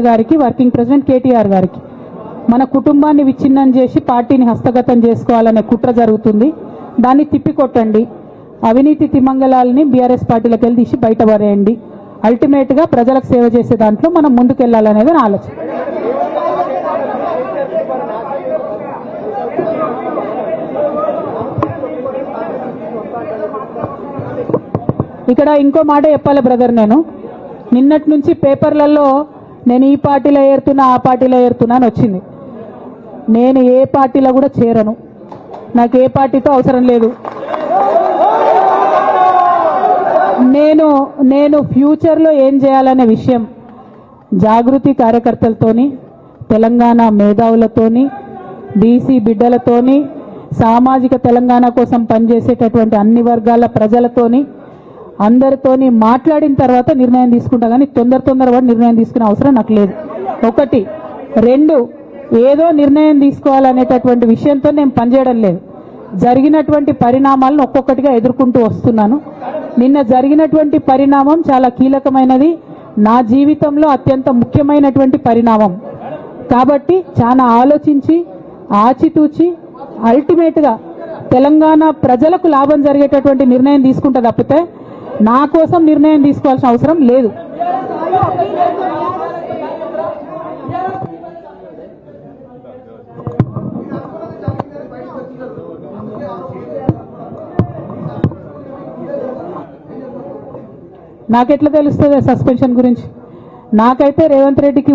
గారికి, working president KTR గారికి మన కుటుంబాన్ని విచ్ఛిన్నం చేసి పార్టీని హస్తగతం చేసుకోవాలనే కుట్ర జరుగుతుంది. దాన్ని తిప్పికొట్టండి. అవినీతి తిమంగళాలని బీఆర్ఎస్ పార్టీలకు వెళ్ళి తీసి బయటపడేయండి. అల్టిమేట్గా ప్రజలకు సేవ చేసే దాంట్లో మనం ముందుకెళ్లాలనేది నా ఆలోచన. ఇక్కడ ఇంకో మాట చెప్పాలి బ్రదర్, నేను నిన్నటి నుంచి పేపర్లలో నేను ఈ పార్టీలో ఏరుతున్నా ఆ పార్టీలో ఏరుతున్నా అని వచ్చింది. నేను ఏ పార్టీలో కూడా చేరను. నాకు ఏ పార్టీతో అవసరం లేదు. నేను ఫ్యూచర్లో ఏం చేయాలనే విషయం జాగృతి కార్యకర్తలతోని, తెలంగాణ మేధావులతోని, బీసీ బిడ్డలతోని, సామాజిక తెలంగాణ కోసం పనిచేసేటటువంటి అన్ని వర్గాల ప్రజలతోని అందరితోని మాట్లాడిన తర్వాత నిర్ణయం తీసుకుంటా. కానీ తొందరపడి నిర్ణయం తీసుకునే అవసరం నాకు లేదు. ఒకటి. రెండు, ఏదో నిర్ణయం తీసుకోవాలనేటటువంటి విషయంతో నేను పనిచేయడం లేదు. జరిగినటువంటి పరిణామాలను ఒక్కొక్కటిగా ఎదుర్కొంటూ వస్తున్నాను. నిన్న జరిగినటువంటి పరిణామం చాలా కీలకమైనది, నా జీవితంలో అత్యంత ముఖ్యమైనటువంటి పరిణామం. కాబట్టి చాలా ఆలోచించి ఆచితూచి అల్టిమేట్గా తెలంగాణ ప్రజలకు లాభం జరిగేటటువంటి నిర్ణయం తీసుకుంటా తప్పితే నా కోసం నిర్ణయం తీసుకోవాల్సిన అవసరం లేదు. నాకెట్లా తెలుస్తుంది సస్పెన్షన్ గురించి? నాకైతే రేవంత్ రెడ్డికి